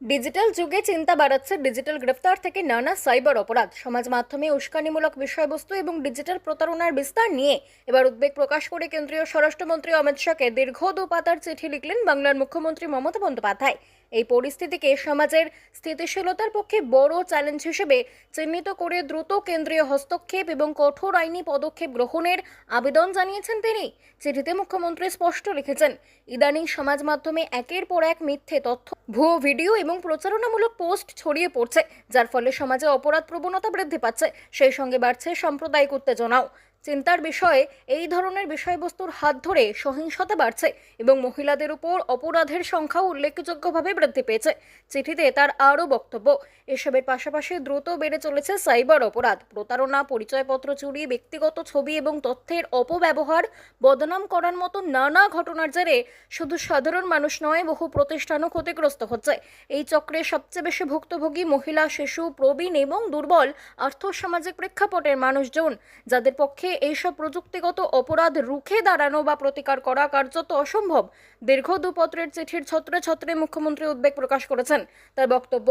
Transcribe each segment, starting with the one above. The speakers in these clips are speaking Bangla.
ডিজিটাল যুগে চিন্তা বাড়াচ্ছে ডিজিটাল গ্রেফতার থেকে নানা সাইবার অপরাধ, সমাজ মাধ্যমে উস্কানিমূলক বিষয়বস্তু এবং ডিজিটাল প্রতারণার বিস্তার নিয়ে এবার উদ্বেগ প্রকাশ করে কেন্দ্রীয় স্বরাষ্ট্রমন্ত্রী অমিত শাহকে দীর্ঘ 2 পাতার চিঠি লিখলেন বাংলার মুখ্যমন্ত্রী মমতা বন্দ্যোপাধ্যায়। এই পরিস্থিতিকে সমাজের স্থিতিশীলতার পক্ষে বড় চ্যালেঞ্জ হিসেবে চিহ্নিত করে দ্রুত কেন্দ্রীয় হস্তক্ষেপ এবং কঠোর আইনি পদক্ষেপ গ্রহণের আবেদন জানিয়েছেন তিনি। চিঠিতে মুখ্যমন্ত্রী স্পষ্ট লিখেছেন, ইদানিং সমাজ মাধ্যমে একের পর এক মিথ্যে তথ্য, ভুয়ো ভিডিও এবং প্রচারণামূলক পোস্ট ছড়িয়ে পড়ছে, যার ফলে সমাজে অপরাধ প্রবণতা বৃদ্ধি পাচ্ছে, সেই সঙ্গে বাড়ছে সাম্প্রদায়িক উত্তেজনাও। চিন্তার বিষয়ে এই ধরনের বিষয়বস্তুর হাত ধরে সহিংসতা বাড়ছে এবং মহিলাদের উপর অপরাধের সংখ্যাও উল্লেখযোগ্যভাবে বৃদ্ধি পেয়েছে। চিঠিতে তার আরও বক্তব্য, এসবের পাশাপাশি দ্রুত বেড়ে চলেছে সাইবার অপরাধ, প্রতারণা, পরিচয়পত্র চুরি, ব্যক্তিগত ছবি এবং তথ্যের অপব্যবহার, বদনাম করার মতো নানা ঘটনার জেরে শুধু সাধারণ মানুষ নয়, বহু প্রতিষ্ঠানও ক্ষতিগ্রস্ত হচ্ছে। এই চক্রে সবচেয়ে বেশি ভুক্তভোগী মহিলা, শিশু, প্রবীণ এবং দুর্বল আর্থসামাজিক প্রেক্ষাপটের মানুষজন, যাদের পক্ষে এইসব প্রযুক্তিগত অপরাধ রুখে দাঁড়ানো বা প্রতিকার করা কার্যত অসম্ভব। দীর্ঘ 2 পত্রের চিঠির ছত্রে ছত্রে মুখ্যমন্ত্রী উদ্বেগ প্রকাশ করেছেন। তার বক্তব্য,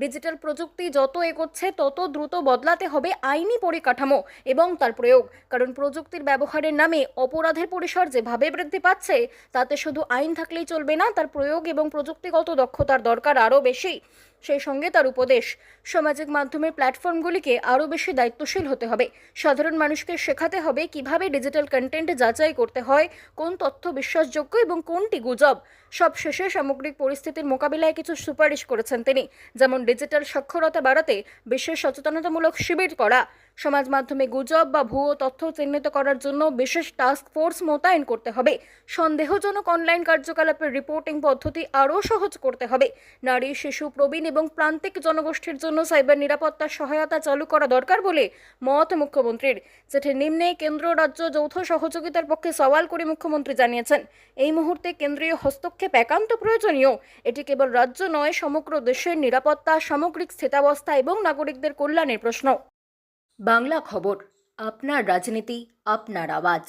ডিজিটাল প্রযুক্তি যত এগোচ্ছে তত দ্রুত বদলাতে হবে আইনি পরিকাঠামো এবং তার প্রয়োগ, কারণ প্রযুক্তির ব্যবহারের নামে অপরাধের পরিসর যেভাবে বৃদ্ধি পাচ্ছে তাতে শুধু আইন থাকলেই চলবে না, তার প্রয়োগ এবং প্রযুক্তিগত দক্ষতার দরকার আরও বেশি। সেই সঙ্গে তার উপদেশ, সামাজিক মাধ্যমের প্ল্যাটফর্মগুলিকে আরও বেশি দায়িত্বশীল হতে হবে। সাধারণ মানুষকে শেখাতে হবে কিভাবে ডিজিটাল কন্টেন্ট যাচাই করতে হয়, কোন তথ্য বিশ্বাসযোগ্য এবং কোনটি গুজব। সবশেষে সামগ্রিক পরিস্থিতির মোকাবিলায় কিছু সুপারিশ করেছেন তিনি, যেমন ডিজিটাল সাক্ষরতা বাড়াতে বিশেষ সচেতনতামূলক শিবির করা, সমাজ মাধ্যমে গুজব বা ভুয়ো তথ্য চিহ্নিত করার জন্য বিশেষ টাস্ক ফোর্স মোতায়েন করতে হবে, সন্দেহজনক অনলাইন কার্যকলাপের রিপোর্টিং পদ্ধতি আরও সহজ করতে হবে, নারী, শিশু, প্রবীণ এবং প্রান্তিক জনগোষ্ঠীর জন্য সাইবার নিরাপত্তার সহায়তা চালু করা দরকার বলে মত মুখ্যমন্ত্রীর। চিঠির নিম্নে কেন্দ্র রাজ্য যৌথ সহযোগিতার পক্ষে সওয়াল করে মুখ্যমন্ত্রী জানিয়েছেন, এই মুহূর্তে কেন্দ্রীয় হস্তক্ষেপ একান্ত প্রয়োজনীয়। এটি কেবল রাজ্য নয়, সমগ্র দেশের নিরাপত্তা, সামগ্রিক স্থিতাবস্থা এবং নাগরিকদের কল্যাণের প্রশ্ন। বাংলা খবর, আপনার রাজনীতি, আপনার আওয়াজ।